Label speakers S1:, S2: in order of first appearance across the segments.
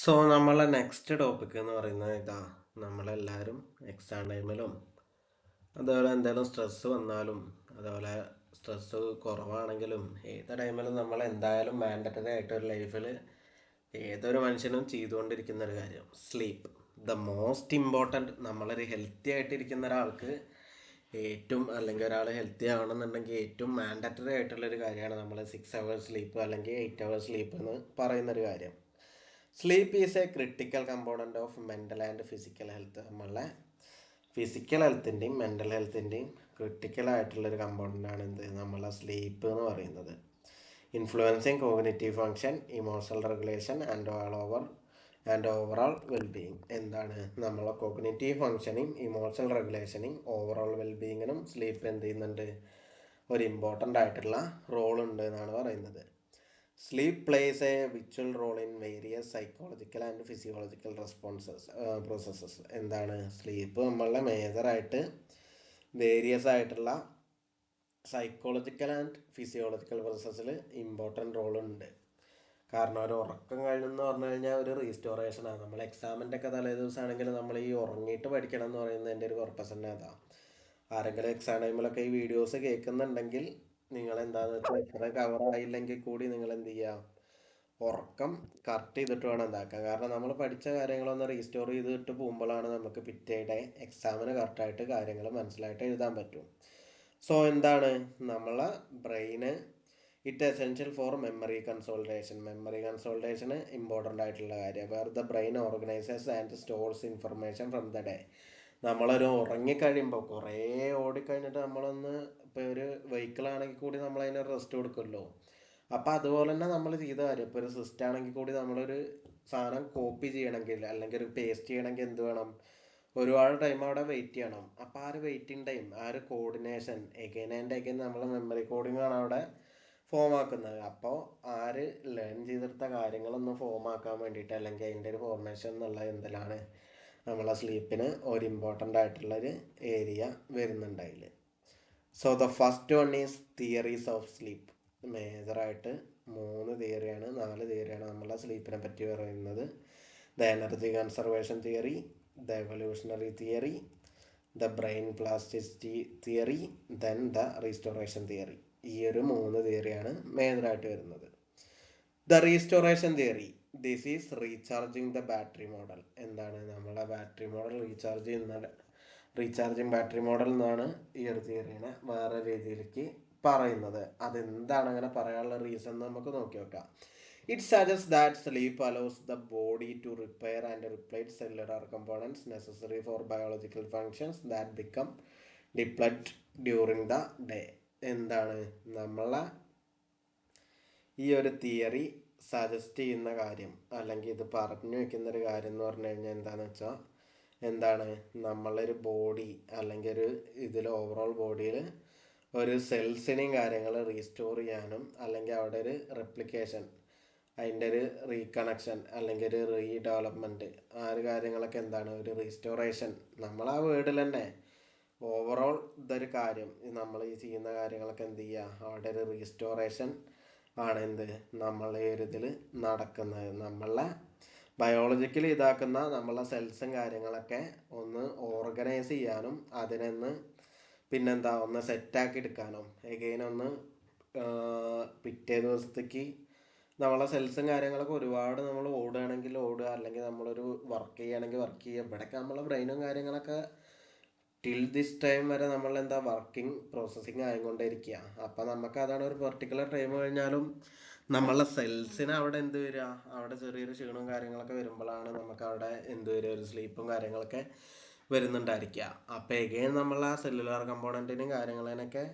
S1: നമ്മളെ next topic എന്ന് പറയുന്നത് നമ്മളെല്ലാവരും എക്സാം ടൈമിലും അതുപോലെ എന്തെങ്കിലും സ്ട്രെസ്സ് വന്നാലും അതുപോലെ സ്ട്രെസ്സ് കുറവാണെങ്കിലും ഏത് ടൈമിലും നമ്മൾ എന്തായാലും മാൻഡറ്ററി ആയിട്ടൊരു ലൈഫിൽ ഏതൊരു മനുഷ്യനും ചെയ്തുകൊണ്ടിരിക്കുന്ന ഒരു കാര്യം സ്ലീപ്പ്. The most important. നമ്മളൊരു ഹെൽത്തി ആയിട്ടിരിക്കുന്ന ഒരാൾക്ക് അല്ലെങ്കിൽ ഒരാൾ ഹെൽത്തി ആവണമെന്നുണ്ടെങ്കിൽ ഏറ്റവും മാൻഡറ്ററി ആയിട്ടുള്ളൊരു കാര്യമാണ് നമ്മൾ 6 hours സ്ലീപ്പ് അല്ലെങ്കിൽ 8 hours സ്ലീപ്പ് എന്ന് പറയുന്നൊരു കാര്യം. Sleep is a critical component of mental and physical health. നമ്മളെ ഫിസിക്കൽ ഹെൽത്തിൻ്റെയും മെൻ്റൽ ഹെൽത്തിൻ്റെയും ക്രിട്ടിക്കലായിട്ടുള്ളൊരു കമ്പോണൻ്റാണ് നമ്മളെ സ്ലീപ്പ് എന്ന് പറയുന്നത്. Influencing cognitive function, emotional regulation and overall wellbeing. എന്താണ് നമ്മളെ കോഗ്നിറ്റീവ് ഫങ്ഷനെയും ഇമോഷണൽ റെഗുലേഷനെയും ഓവറോൾ വെൽബീയിങ്ങിനും സ്ലീപ്പ് എന്ത് ചെയ്യുന്നുണ്ട്? ഒരു ഇമ്പോർട്ടൻ്റ് ആയിട്ടുള്ള റോൾ ഉണ്ട് എന്നാണ് പറയുന്നത്. Sleep plays a vital role in various psychological and physiological processes. എന്താണ് സ്ലീപ്പ് നമ്മളുടെ മേജറായിട്ട് വേരിയസ് ആയിട്ടുള്ള സൈക്കോളജിക്കൽ ആൻഡ് ഫിസിയോളജിക്കൽ പ്രോസസ്സിൽ ഇമ്പോർട്ടൻ്റ് റോളുണ്ട്. കാരണം ഒരു ഉറക്കം കഴിഞ്ഞെന്ന് പറഞ്ഞു കഴിഞ്ഞാൽ ഒരു റീസ്റ്റോറേഷനാണ്. നമ്മൾ എക്സാമിൻ്റെ ഒക്കെ തലേ ദിവസമാണെങ്കിൽ നമ്മൾ ഈ ഉറങ്ങിയിട്ട് പഠിക്കണം എന്ന് പറയുന്നതിൻ്റെ ഒരു പർപ്പസ് തന്നെ അതാണ്. ആരെങ്കിലും എക്സാം ടൈമിലൊക്കെ ഈ വീഡിയോസ് കേൾക്കുന്നുണ്ടെങ്കിൽ നിങ്ങൾ എന്താണെന്ന് വെച്ചാൽ എത്ര കവറായില്ലെങ്കിൽ കൂടി നിങ്ങൾ എന്ത് ചെയ്യുക, ഉറക്കം കറക്റ്റ് ചെയ്തിട്ട് വേണം എന്താക്കാൻ. കാരണം നമ്മൾ പഠിച്ച കാര്യങ്ങളൊന്ന് റീസ്റ്റോർ ചെയ്തിട്ട് പോകുമ്പോഴാണ് നമുക്ക് പിറ്റേയുടെ എക്സാമിന് കറക്റ്റായിട്ട് കാര്യങ്ങൾ മനസ്സിലായിട്ട് എഴുതാൻ പറ്റും. എന്താണ് നമ്മളെ brain essential for memory consolidation important ആയിട്ടുള്ള കാര്യം. Where the brain organises and stores information from the day. നമ്മളൊരു ഉറങ്ങിക്കഴിയുമ്പോൾ കുറേ ഓടിക്കഴിഞ്ഞിട്ട് നമ്മളൊന്ന് ഇപ്പോൾ ഒരു വെഹിക്കിളാണെങ്കിൽ കൂടി നമ്മളതിന് റെസ്റ്റ് കൊടുക്കുമല്ലോ. അപ്പോൾ അതുപോലെ തന്നെ നമ്മൾ ചെയ്ത കാര്യം ഇപ്പോൾ ഒരു സിസ്റ്റം ആണെങ്കിൽ കൂടി നമ്മളൊരു സാധനം കോപ്പി ചെയ്യണമെങ്കിൽ അല്ലെങ്കിൽ ഒരു പേസ്റ്റ് ചെയ്യണമെങ്കിൽ എന്ത് വേണം? ഒരുപാട് ടൈം അവിടെ വെയിറ്റ് ചെയ്യണം. അപ്പോൾ ആ ഒരു വെയിറ്റിംഗ് ടൈം, ആ ഒരു കോർഡിനേഷൻ എഗൈൻ ആൻഡ് എഗൈൻ നമ്മൾ മെമ്മറി കോഡിംഗ് ആണ് അവിടെ ഫോം ആക്കുന്നത്. അപ്പോൾ ആര് ലേൺ ചെയ്തെടുത്ത കാര്യങ്ങളൊന്ന് ഫോം ആക്കാൻ വേണ്ടിയിട്ട് അല്ലെങ്കിൽ അതിൻ്റെ ഒരു ഫോർമേഷൻ എന്നുള്ള എന്തിലാണ് നമ്മളെ സ്ലീപ്പിന് ഒരു ഇമ്പോർട്ടൻ്റ് ആയിട്ടുള്ളൊരു ഏരിയ വരുന്നുണ്ട് അതിൽ. The first one is theories of sleep. മേജറായിട്ട് 4 തിയറിയാണ് നമ്മളെ സ്ലീപ്പിനെ പറ്റി പറയുന്നത്. The energy conservation theory, the evolutionary theory, the brain plasticity theory, then the restoration theory. ഈ ഒരു 3 തിയറിയാണ് മേജറായിട്ട് വരുന്നത്. The restoration theory, this is recharging the battery model. എന്താണ് നമ്മളെ battery model recharging battery model എന്നാണ് ഈ ഒരു തിയറിനെ വേറെ രീതിയിലേക്ക് പറയുന്നത്. അതെന്താണ് അങ്ങനെ പറയാനുള്ള റീസൺ നമുക്ക് നോക്കി നോക്കാം. It suggests that sleep allows the body to repair and replace cellular components necessary for biological functions that become depleted during the day. എന്താണ് നമ്മളെ ഈ ഒരു തിയറി സജസ്റ്റ് ചെയ്യുന്ന കാര്യം അല്ലെങ്കിൽ ഇത് പറഞ്ഞു വെക്കുന്ന ഒരു കാര്യം എന്ന് പറഞ്ഞു കഴിഞ്ഞാൽ എന്താണെന്ന് വെച്ചാൽ എന്താണ് നമ്മളൊരു ബോഡി അല്ലെങ്കിൽ ഒരു ഇതിൽ ഓവറോൾ ബോഡിയിൽ ഒരു സെൽസിനെയും കാര്യങ്ങൾ റീസ്റ്റോർ ചെയ്യാനും അല്ലെങ്കിൽ അവിടെ ഒരു റെപ്ലിക്കേഷൻ, അതിൻ്റെ ഒരു റീകണക്ഷൻ അല്ലെങ്കിൽ ഒരു റീഡെവലപ്മെൻറ്റ്, ആ ഒരു കാര്യങ്ങളൊക്കെ എന്താണ് ഒരു റീസ്റ്റോറേഷൻ. നമ്മൾ ആ വേർഡിൽ തന്നെ ഓവറോൾ ഇതൊരു കാര്യം നമ്മൾ ഈ ചെയ്യുന്ന കാര്യങ്ങളൊക്കെ എന്ത് ചെയ്യുക, അവിടെ ഒരു റീസ്റ്റോറേഷൻ ആണ് നമ്മൾ ഈ ഒരു ഇതിൽ നടക്കുന്നത്. നമ്മളെ ബയോളജിക്കലി ഇതാക്കുന്ന നമ്മളെ സെൽസും കാര്യങ്ങളൊക്കെ ഒന്ന് ഓർഗനൈസ് ചെയ്യാനും അതിനൊന്ന് പിന്നെന്താ ഒന്ന് സെറ്റാക്കി എടുക്കാനും എഗെയിൻ ഒന്ന് പിറ്റേ ദിവസത്തേക്ക് നമ്മളെ സെൽസും കാര്യങ്ങളൊക്കെ ഒരുപാട് നമ്മൾ ഓടുകയാണെങ്കിൽ ഓടുക, അല്ലെങ്കിൽ നമ്മളൊരു വർക്ക് ചെയ്യുകയാണെങ്കിൽ വർക്ക് ചെയ്യുക. ഇവിടെയൊക്കെ നമ്മളെ ബ്രെയിനും കാര്യങ്ങളൊക്കെ ടിൽ ദിസ് ടൈം വരെ നമ്മളെന്താ പ്രോസസ്സിങ് ആയിക്കൊണ്ടേയിരിക്കുക. അപ്പം നമുക്ക് അതാണ് ഒരു പെർട്ടിക്കുലർ ടൈം കഴിഞ്ഞാലും നമ്മളെ സെൽസിന് അവിടെ എന്ത് വരിക, അവിടെ ചെറിയൊരു ക്ഷീണവും കാര്യങ്ങളൊക്കെ വരുമ്പോഴാണ് നമുക്ക് അവിടെ എന്ത് വരിക, ഒരു സ്ലീപ്പും കാര്യങ്ങളൊക്കെ വരുന്നുണ്ടായിരിക്കുക. അപ്പോൾ എഗെയിൻ നമ്മൾ ആ സെല്ലുലാർ കമ്പോണൻറ്റിനും കാര്യങ്ങളതിനൊക്കെ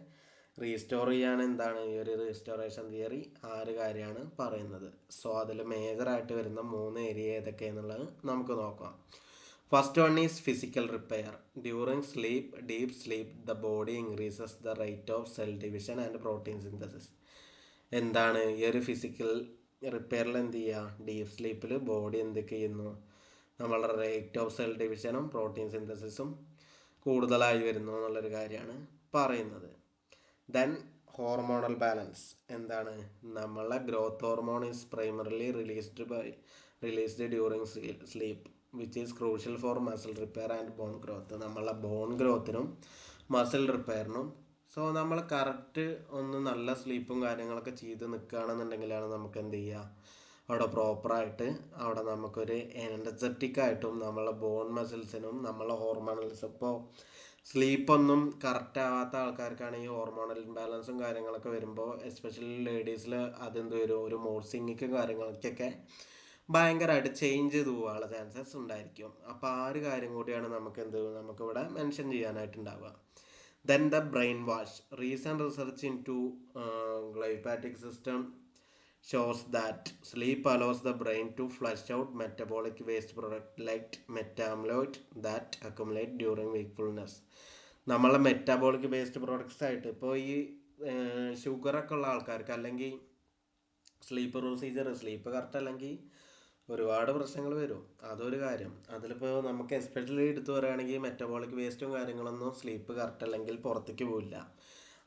S1: റീസ്റ്റോർ ചെയ്യാൻ എന്താണ് ഈ ഒരു റീസ്റ്റോറേഷൻ തിയറി ആ ഒരു കാര്യമാണ് പറയുന്നത്. അതിൽ മേജറായിട്ട് വരുന്ന 3 ഏരിയ ഏതൊക്കെയെന്നുള്ളത് നമുക്ക് നോക്കാം. First one is physical repair. During sleep, deep sleep, the body increases the rate of cell division and protein synthesis. എന്താണ് ഈ ഒരു ഫിസിക്കൽ റിപ്പയറിൽ എന്ത് ചെയ്യുക, ഡീപ്പ് സ്ലീപ്പിൽ ബോഡി എന്തൊക്കെ ചെയ്യുന്നു, നമ്മളുടെ റേറ്റ് ഓഫ് സെൽ ഡിവിഷനും പ്രോട്ടീൻ സിന്തസിസും കൂടുതലായി വരുന്നു എന്നുള്ളൊരു കാര്യമാണ് പറയുന്നത്. ദെൻ ഹോർമോണൽ ബാലൻസ് എന്താണ് നമ്മളെ growth hormone is primarily released during sleep which is crucial for muscle repair and bone growth. നമ്മളെ ബോൺ ഗ്രോത്തിനും മസിൽ റിപ്പയറിനും. സോ നമ്മൾ കറക്റ്റ് ഒന്ന് നല്ല സ്ലീപ്പും കാര്യങ്ങളൊക്കെ ചെയ്ത് നിൽക്കുകയാണെന്നുണ്ടെങ്കിലാണ് നമുക്ക് എന്ത് ചെയ്യുക, അവിടെ പ്രോപ്പറായിട്ട് അവിടെ നമുക്കൊരു എനർജറ്റിക് ആയിട്ടും നമ്മളെ ബോൺ മസിൽസിനും നമ്മളെ ഹോർമോണൽസ്. ഇപ്പോൾ സ്ലീപ്പൊന്നും കറക്റ്റ് ആവാത്ത ആൾക്കാർക്കാണ് ഈ ഹോർമോണൽ ഇംബാലൻസും കാര്യങ്ങളൊക്കെ വരുമ്പോൾ, എസ്പെഷ്യലി ലേഡീസിൽ അതെന്ത് വരും, ഒരു മൂഡ് സ്വിങ്ങിക്കും കാര്യങ്ങൾക്കൊക്കെ ഭയങ്കരമായിട്ട് ചേഞ്ച് ചെയ്ത് പോകാനുള്ള ചാൻസസ് ഉണ്ടായിരിക്കും. അപ്പോൾ ആ ഒരു കാര്യം കൂടിയാണ് നമുക്കിവിടെ മെൻഷൻ ചെയ്യാനായിട്ടുണ്ടാവുക. Then the brain wash. Recent research into glymphatic system shows that sleep allows the brain to flush out metabolic waste product like metaamyloid that accumulate during wakefulness. നമ്മളെ മെറ്റാബോളിക് വേസ്റ്റ് പ്രോഡക്ട്സ് ആയിട്ട് ഇപ്പോൾ ഈ ഷുഗറൊക്കെ ഉള്ള ആൾക്കാർക്ക് അല്ലെങ്കിൽ sleep correct അല്ലെങ്കിൽ ഒരുപാട് പ്രശ്നങ്ങൾ വരും. അതൊരു കാര്യം. അതിലിപ്പോൾ നമുക്ക് എസ്പെഷ്യലി എടുത്തു പറയുകയാണെങ്കിൽ മെറ്റബോളിക് വേസ്റ്റും കാര്യങ്ങളൊന്നും സ്ലീപ്പ് കറക്റ്റ് അല്ലെങ്കിൽ പുറത്തേക്ക് പോവില്ല.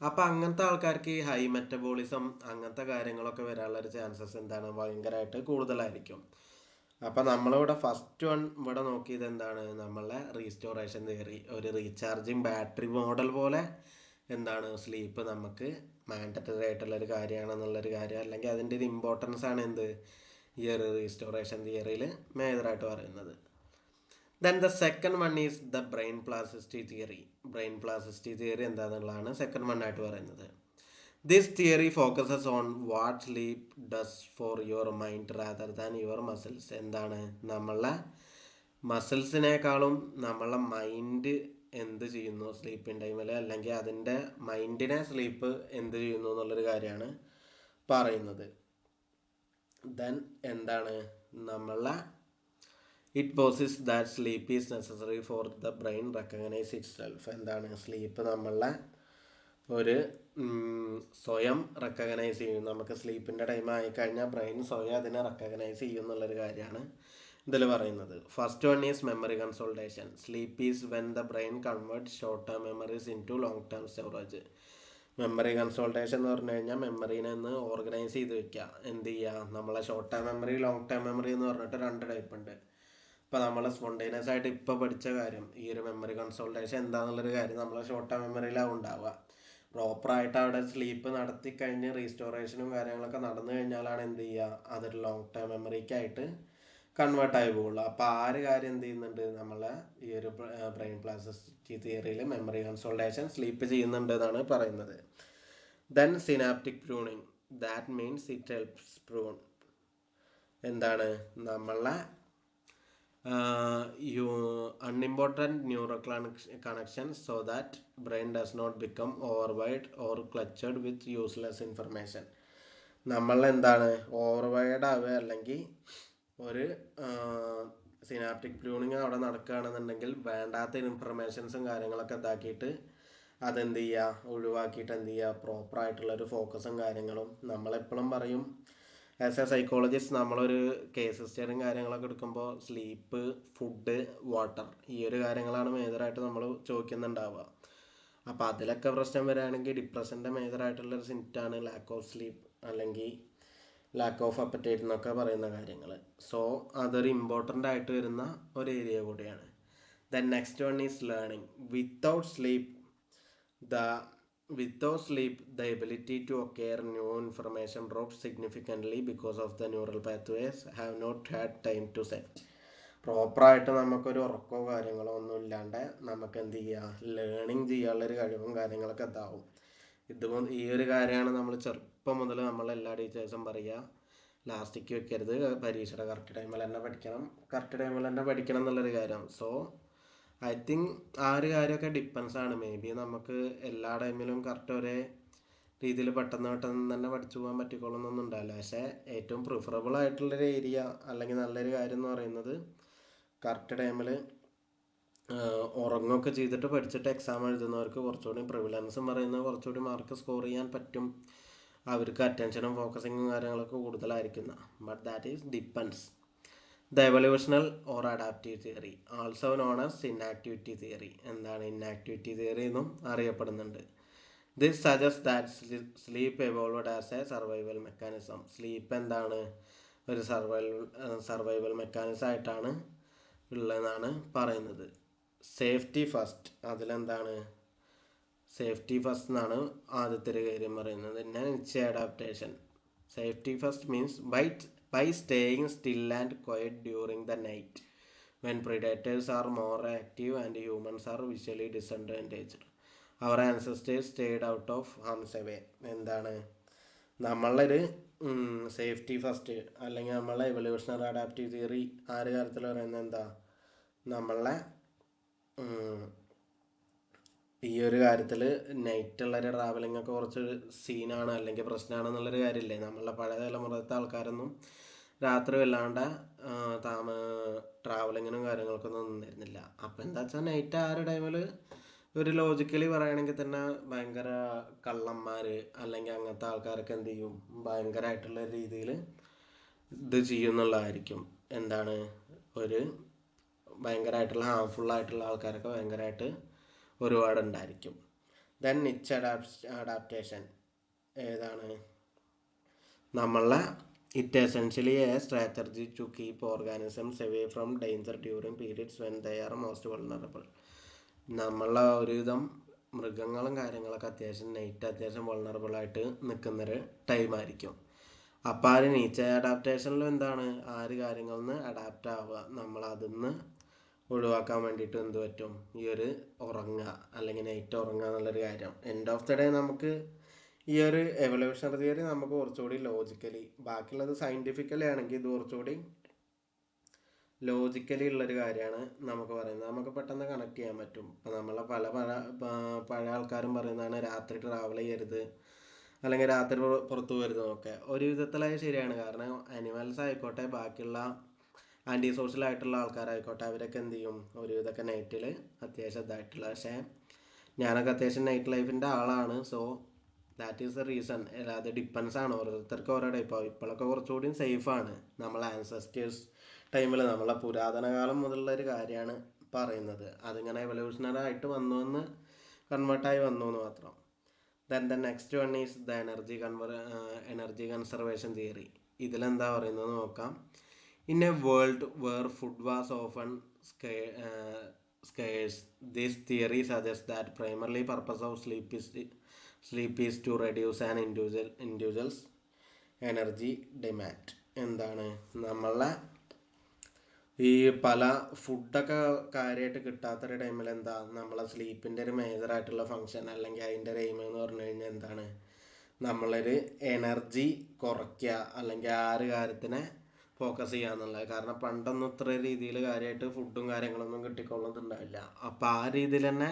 S1: അപ്പം അങ്ങനത്തെ ആൾക്കാർക്ക് ഈ ഹൈ മെറ്റബോളിസം അങ്ങനത്തെ കാര്യങ്ങളൊക്കെ വരാനുള്ളൊരു ചാൻസസ് എന്താണ് ഭയങ്കരമായിട്ട് കൂടുതലായിരിക്കും. അപ്പം നമ്മളിവിടെ ഫസ്റ്റ് ഇവിടെ നോക്കിയത് എന്താണ്, നമ്മളെ റീസ്റ്റോറേഷൻ തിയറി, ഒരു റീചാർജിങ് ബാറ്ററി മോഡൽ പോലെ എന്താണ് സ്ലീപ്പ് നമുക്ക് മാൻഡറ്ററി ആയിട്ടുള്ളൊരു കാര്യമാണെന്നുള്ളൊരു കാര്യം, അല്ലെങ്കിൽ അതിൻ്റെ ഒരു ഇമ്പോർട്ടൻസ് ആണ് ഈ ഒരു റീസ്റ്റോറേഷൻ തിയറിയിൽ മേജറായിട്ട് പറയുന്നത്. Then the second one is the brain plasticity theory. Brain plasticity theory എന്താണെന്നുള്ളതാണ് സെക്കൻഡ് വൺ ആയിട്ട് പറയുന്നത്. This theory focuses on what sleep does for your mind rather than your muscles. എന്താണ് നമ്മളെ മസിൽസിനേക്കാളും നമ്മളെ മൈൻഡ് എന്ത് ചെയ്യുന്നു സ്ലീപ്പിംഗ് ടൈമിൽ, അല്ലെങ്കിൽ അതിൻ്റെ മൈൻഡിനെ സ്ലീപ്പ് എന്ത് ചെയ്യുന്നു എന്നുള്ളൊരു കാര്യമാണ് പറയുന്നത്. ദെൻ എന്താണ് നമ്മളെ it posits that sleep is necessary for the brain recognise itself. എന്താണ് സ്ലീപ്പ് നമ്മളെ ഒരു സ്വയം റെക്കഗ്നൈസ് ചെയ്യും. നമുക്ക് സ്ലീപ്പിൻ്റെ ടൈം ആയിക്കഴിഞ്ഞാൽ ബ്രെയിൻ സ്വയം അതിനെ റെക്കഗ്നൈസ് ചെയ്യും എന്നുള്ളൊരു കാര്യമാണ് ഇതിൽ പറയുന്നത്. First one is memory consolidation. Sleep is when the brain convert short term memories into long term storage. Memory consolidation എന്ന് പറഞ്ഞു കഴിഞ്ഞാൽ മെമ്മറീനെ ഒന്ന് ഓർഗനൈസ് ചെയ്ത് വെക്കുക. എന്ത് ചെയ്യുക, നമ്മളെ short term memory long term memory എന്ന് പറഞ്ഞിട്ട് 2 ടൈപ്പ് ഉണ്ട്. ഇപ്പോൾ നമ്മൾ സ്പോണ്ടേനിയസ് ആയിട്ട് ഇപ്പോൾ പഠിച്ച കാര്യം, ഈ ഒരു മെമ്മറി കൺസോൾട്ടേഷൻ എന്താണെന്നുള്ളൊരു കാര്യം നമ്മളെ ഷോർട്ട് ടേം മെമ്മറിയിലാണ് ഉണ്ടാവുക. പ്രോപ്പറായിട്ട് അവിടെ സ്ലീപ്പ് നടത്തി കഴിഞ്ഞ് റീസ്റ്റോറേഷനും കാര്യങ്ങളൊക്കെ നടന്നു കഴിഞ്ഞാലാണ് എന്ത് ചെയ്യുക, അതൊരു ലോങ് ടേം മെമ്മറിക്കായിട്ട് കൺവേർട്ടായി പോകുള്ളൂ. അപ്പോൾ ആ ഒരു കാര്യം എന്ത് ചെയ്യുന്നുണ്ട്, നമ്മളെ ഈ ഒരു ബ്രെയിൻ പ്ലാസ്റ്റിസിറ്റി തിയറിയിൽ മെമ്മറി കൺസോൾട്ടേഷൻ സ്ലീപ്പ് ചെയ്യുന്നുണ്ട് എന്നാണ് പറയുന്നത്. Then synaptic pruning. That means it helps prune. എന്താണ് നമ്മളെ unimportant neural connections so that brain does not become overwhelmed or cluttered with useless information. നമ്മൾ എന്താണ് ഓവർവൈഡ് ആവുക അല്ലെങ്കിൽ ഒരു സിനാപ്റ്റിക് പ്രൂണിങ് അവിടെ നടക്കുകയാണെന്നുണ്ടെങ്കിൽ വേണ്ടാത്ത ഇൻഫർമേഷൻസും കാര്യങ്ങളൊക്കെ ഇതാക്കിയിട്ട് അതെന്ത് ചെയ്യുക, ഒഴിവാക്കിയിട്ട് എന്ത് ചെയ്യുക, പ്രോപ്പറായിട്ടുള്ളൊരു ഫോക്കസും കാര്യങ്ങളും. നമ്മളെപ്പോഴും പറയും ആസ് എ സൈക്കോളജിസ്റ്റ് നമ്മളൊരു കേസ് സ്റ്റഡിയും കാര്യങ്ങളൊക്കെ എടുക്കുമ്പോൾ സ്ലീപ്പ്, ഫുഡ്, വാട്ടർ ഈ ഒരു കാര്യങ്ങളാണ് മേജറായിട്ട് നമ്മൾ ചോദിക്കുന്നുണ്ടാവുക. അപ്പോൾ അതിലൊക്കെ പ്രശ്നം വരികയാണെങ്കിൽ ഡിപ്രഷൻ്റെ മേജറായിട്ടുള്ളൊരു സിംപ്റ്റമാണ് ലാക്ക് ഓഫ് സ്ലീപ്പ് അല്ലെങ്കിൽ ലാക്ക് ഓഫ് അപ്പറ്റൈറ്റ് എന്നൊക്കെ പറയുന്ന കാര്യങ്ങൾ. സോ അതൊരു ഇമ്പോർട്ടൻ്റ് ആയിട്ട് വരുന്ന ഒരു ഏരിയ കൂടിയാണ്. Then next one is learning. Without sleep, the ability to acquire new information drops significantly because of the neural pathways have not had time to set. പ്രോപ്പറായിട്ട് നമുക്കൊരു ഉറക്കമോ കാര്യങ്ങളോ ഒന്നും ഇല്ലാണ്ട് നമുക്ക് എന്ത് ചെയ്യുക, ലേണിങ് ചെയ്യാനുള്ളൊരു കഴിവും കാര്യങ്ങളൊക്കെ ഇതാവും. ഈ ഒരു കാര്യമാണ് നമ്മൾ ചെറുപ്പം മുതൽ നമ്മളെല്ലാ ടീച്ചേഴ്സും പറയുക, ലാസ്റ്റിക്ക് വെക്കരുത്, പരീക്ഷയുടെ കറക്റ്റ് ടൈമിൽ തന്നെ പഠിക്കണം എന്നുള്ളൊരു കാര്യം. സോ ഐ തിങ്ക് ആ ഒരു കാര്യമൊക്കെ ഡിപ്പെൻസ് ആണ്. മേ ബി നമുക്ക് എല്ലാ ടൈമിലും കറക്റ്റ് ഒരേ രീതിയിൽ പെട്ടെന്ന് തന്നെ പഠിച്ചു പോകാൻ പറ്റിക്കോളണമെന്നൊന്നും ഉണ്ടാവില്ല. പക്ഷേ ഏറ്റവും പ്രിഫറബിൾ ആയിട്ടുള്ളൊരു ഏരിയ അല്ലെങ്കിൽ നല്ലൊരു കാര്യം എന്ന് പറയുന്നത് കറക്റ്റ് ടൈമിൽ ഉറങ്ങുകയൊക്കെ ചെയ്തിട്ട് പഠിച്ചിട്ട് എക്സാം എഴുതുന്നവർക്ക് കുറച്ചുകൂടി പ്രിവിലൻസും പറയുന്നത് കുറച്ചുകൂടി മാർക്ക് സ്കോർ ചെയ്യാൻ പറ്റും. അവർക്ക് അറ്റൻഷനും ഫോക്കസിങ്ങും കാര്യങ്ങളൊക്കെ കൂടുതലായിരിക്കുന്ന. But that is depends. The evolutional or adaptive theory, also known as inactivity theory. എന്താണ് ഇന്നാക്ടിവിറ്റി തിയറി എന്നും അറിയപ്പെടുന്നുണ്ട്. This suggest that sleep evolved as a survival mechanism. Sleep എന്താണ്, ഒരു സർവൈവൽ മെക്കാനിസം ആയിട്ടാണ് ഉള്ളതെന്നാണ് പറയുന്നത്. സേഫ്റ്റി ഫസ്റ്റ്, അതിലെന്താണ് സേഫ്റ്റി ഫസ്റ്റ് എന്നാണ് ആദ്യത്തെ ഒരു കാര്യം പറയുന്നത്. പിന്നെ നിശ്ചയ adaptation. Safety first means by staying still and quiet during the night when predators are more active and humans are visually disadvantaged. Our ancestors stayed out of harm's way. എന്താണ് നമ്മളൊരു safety first അല്ലെങ്കിൽ നമ്മളെ evolutionary adaptive theory ആ ഒരു കാര്യത്തിൽ പറയുന്നത് എന്താ, നമ്മളെ ഈ ഒരു കാര്യത്തിൽ നൈറ്റുള്ളൊരു ട്രാവലിംഗ് ഒക്കെ കുറച്ച് സീനാണ് അല്ലെങ്കിൽ പ്രശ്നമാണെന്നുള്ളൊരു കാര്യമില്ലേ. നമ്മളെ പഴയ തലമുറത്തെ ആൾക്കാരൊന്നും രാത്രി വല്ലാണ്ട് ട്രാവലിങ്ങിനും കാര്യങ്ങൾക്കൊന്നും നിന്നിരുന്നില്ല. അപ്പം എന്താ വെച്ചാൽ നൈറ്റ് ആ ഒരു ടൈമിൽ ഒരു ലോജിക്കലി പറയുകയാണെങ്കിൽ തന്നെ ഭയങ്കര കള്ളന്മാർ അല്ലെങ്കിൽ അങ്ങനത്തെ ആൾക്കാരൊക്കെ എന്ത് ചെയ്യും, ഭയങ്കരമായിട്ടുള്ള രീതിയിൽ ഇത് ചെയ്യുന്നുള്ളതായിരിക്കും. എന്താണ്, ഒരു ഭയങ്കരമായിട്ടുള്ള ഹാംഫുള്ളായിട്ടുള്ള ആൾക്കാരൊക്കെ ഭയങ്കരമായിട്ട് ഒരുപാടുണ്ടായിരിക്കും. ദെൻ നിച്ച് അഡാപ്റ്റേഷൻ ഏതാണ്, നമ്മളെ it essentially a strategy to keep organisms away from danger during periods when they are most vulnerable. നമ്മളെ ഒരുവിധം മൃഗങ്ങളും കാര്യങ്ങളൊക്കെ അത്യാവശ്യം വൾണറബിളായിട്ട് നിൽക്കുന്നൊരു ടൈമായിരിക്കും. അപ്പോൾ ആ ഒരു നേച്ചർ അഡാപ്റ്റേഷനിലും എന്താണ്, ആ ഒരു കാര്യങ്ങളിൽ നിന്ന് അഡാപ്റ്റ് ആവുക, നമ്മൾ അതിൽ നിന്ന് ഒഴിവാക്കാൻ വേണ്ടിയിട്ട് എന്ത് പറ്റും, ഈ ഒരു ഉറങ്ങുക അല്ലെങ്കിൽ നൈറ്റ് ഉറങ്ങുക എന്നുള്ളൊരു കാര്യം. എൻഡ് ഓഫ് ദ ഡേ നമുക്ക് ഈ ഒരു എവല്യൂഷണറി തിയറി നമുക്ക് കുറച്ചുകൂടി ലോജിക്കലി, ബാക്കിയുള്ളത് സയൻറ്റിഫിക്കലി ആണെങ്കിൽ ഇത് കുറച്ചുകൂടി ലോജിക്കലി ഉള്ളൊരു കാര്യമാണ് നമുക്ക് പറയുന്നത്. നമുക്ക് പെട്ടെന്ന് കണക്ട് ചെയ്യാൻ പറ്റും. ഇപ്പം നമ്മളെ പഴയ ആൾക്കാരും പറയുന്നതാണ് രാത്രി ട്രാവൽ ചെയ്യരുത് അല്ലെങ്കിൽ രാത്രി പുറത്തു പോകരുതെന്നൊക്കെ. ഒരു വിധത്തിലായി ശരിയാണ്. കാരണം അനിമൽസ് ആയിക്കോട്ടെ, ബാക്കിയുള്ള ആൻറ്റി സോഷ്യലായിട്ടുള്ള ആൾക്കാരായിക്കോട്ടെ, അവരൊക്കെ എന്ത് ചെയ്യും, ഒരുവിധമൊക്കെ നൈറ്റിൽ അത്യാവശ്യം ഇതായിട്ടുള്ള. പക്ഷേ ഞാനൊക്കെ അത്യാവശ്യം നൈറ്റ് ലൈഫിൻ്റെ ആളാണ്. So that is the reason. അത് ഡിപ്പെൻസ് ആണ്, ഓരോരുത്തർക്ക് ഓരോ ടൈപ്പ്. ഇപ്പോഴൊക്കെ കുറച്ചുകൂടി സേഫാണ്. നമ്മളെ ആൻസസ്റ്റേഴ്സ് ടൈമിൽ നമ്മളെ പുരാതന കാലം മുതലുള്ള ഒരു കാര്യമാണ് പറയുന്നത്. അതിങ്ങനെ എവല്യൂഷണറി ആയിട്ട് വന്നുവെന്ന് കൺവേർട്ടായി വന്നു എന്ന് മാത്രം. Then the next one is the energy conservation theory. ഇതിലെന്താ പറയുന്നത് നോക്കാം. In a world where food was often scarce, this theory suggests that primarily purpose of sleep is to reduce an individual's energy demand. എന്താണ്, നമ്മളെ ഈ പല ഫുഡൊക്കെ കാര്യമായിട്ട് കിട്ടാത്തൊരു ടൈമിൽ എന്താ, നമ്മളെ സ്ലീപ്പിൻ്റെ ഒരു മേജറായിട്ടുള്ള ഫങ്ഷൻ അല്ലെങ്കിൽ അതിൻ്റെ ഒരു എയിം എന്ന് പറഞ്ഞു കഴിഞ്ഞാൽ എന്താണ്, നമ്മളൊരു എനർജി കുറയ്ക്കുക അല്ലെങ്കിൽ ആ ഒരു കാര്യത്തിനെ ഫോക്കസ് ചെയ്യാന്നുള്ളത്. കാരണം പണ്ടൊന്നും ഇത്ര രീതിയിൽ കാര്യമായിട്ട് ഫുഡും കാര്യങ്ങളൊന്നും കിട്ടിക്കൊള്ളുന്നുണ്ടാവില്ല. അപ്പോൾ ആ രീതിയിൽ തന്നെ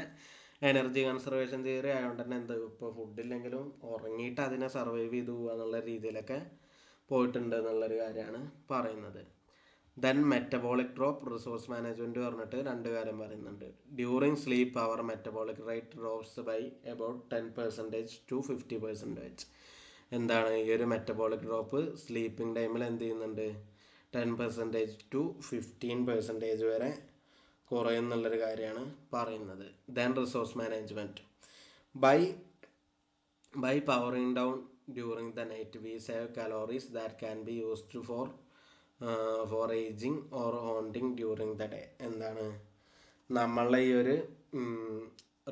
S1: എനർജി കൺസർവേഷൻ തിയറി ആയതുകൊണ്ട് തന്നെ എന്ത്, ഇപ്പോൾ ഫുഡില്ലെങ്കിലും ഉറങ്ങിയിട്ട് അതിനെ സർവൈവ് ചെയ്ത് പോകുക എന്നുള്ള രീതിയിലൊക്കെ പോയിട്ടുണ്ട് എന്നുള്ളൊരു കാര്യമാണ് പറയുന്നത്. Then metabolic drop, resource management പറഞ്ഞിട്ട് രണ്ട് കാര്യം പറയുന്നുണ്ട്. During sleep our metabolic rate drops by about 10% to 50%. എന്താണ്, ഈ ഒരു മെറ്റബോളിക് ഡ്രോപ്പ് സ്ലീപ്പിംഗ് ടൈമിൽ എന്ത് ചെയ്യുന്നുണ്ട്, 10% to 15% വരെ കുറയുന്നുള്ളൊരു കാര്യമാണ് പറയുന്നത്. Then resource management, by powering down during the night we save calories that can be used for ageing or hunting during the day. എന്താണ്, നമ്മളെ ഈ ഒരു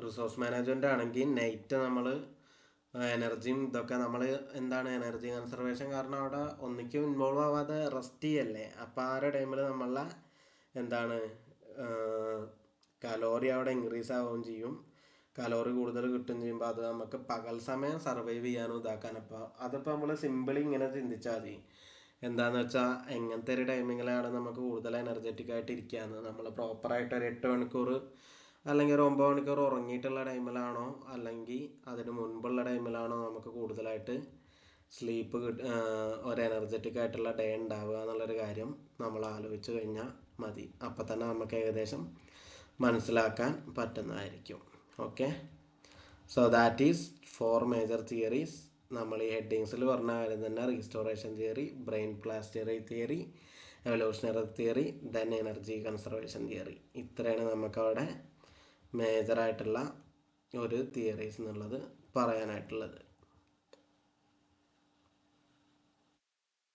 S1: റിസോഴ്സ് മാനേജ്മെൻ്റ് ആണെങ്കിൽ നൈറ്റ് നമ്മൾ എനർജിയും ഇതൊക്കെ നമ്മൾ എന്താണ് എനർജി കൺസർവേഷൻ, കാരണം അവിടെ ഒന്നിക്കും ഇൻവോൾവ് ആവാതെ റെസ്റ്റ് ചെയ്യല്ലേ. അപ്പോൾ ആ ഒരു ടൈമിൽ നമ്മളെ എന്താണ് കലോറി അവിടെ ഇൻക്രീസ് ആവുകയും ചെയ്യും. കലോറി കൂടുതൽ കിട്ടുകയും ചെയ്യുമ്പോൾ അത് നമുക്ക് പകൽ സമയം സർവൈവ് ചെയ്യാനും ഇതാക്കാൻ. അപ്പോൾ അതിപ്പോൾ നമ്മൾ സിമ്പിളി ഇങ്ങനെ ചിന്തിച്ചാൽ മതി. എന്താണെന്ന് വെച്ചാൽ എങ്ങനത്തെ ഒരു ടൈമിങ്ങിലാണ് നമുക്ക് കൂടുതൽ എനർജറ്റിക് ആയിട്ട് ഇരിക്കുകയെന്ന്. നമ്മൾ പ്രോപ്പറായിട്ട് ഒരു 8 മണിക്കൂർ അല്ലെങ്കിൽ ഒരു 9 മണിക്കൂർ ഉറങ്ങിയിട്ടുള്ള ടൈമിലാണോ അല്ലെങ്കിൽ അതിന് മുൻപുള്ള ടൈമിലാണോ നമുക്ക് കൂടുതലായിട്ട് സ്ലീപ്പ് ഒരു എനർജറ്റിക് ആയിട്ടുള്ള ഡേ ഉണ്ടാവുക എന്നുള്ളൊരു കാര്യം നമ്മൾ ആലോചിച്ച് കഴിഞ്ഞാൽ മതി. അപ്പം തന്നെ നമുക്ക് ഏകദേശം മനസ്സിലാക്കാൻ പറ്റുന്നതായിരിക്കും. Okay, so that is 4 major theories. നമ്മൾ ഈ ഹെഡിങ്സിൽ പറഞ്ഞ കാര്യം തന്നെ restoration theory, brain plasticity theory, evolutionary theory, then energy conservation theory. ഇത്രയാണ് നമുക്കവിടെ മേജറായിട്ടുള്ള ഒരു തിയറീസ് എന്നുള്ളത് പറയാനായിട്ടുള്ളത്.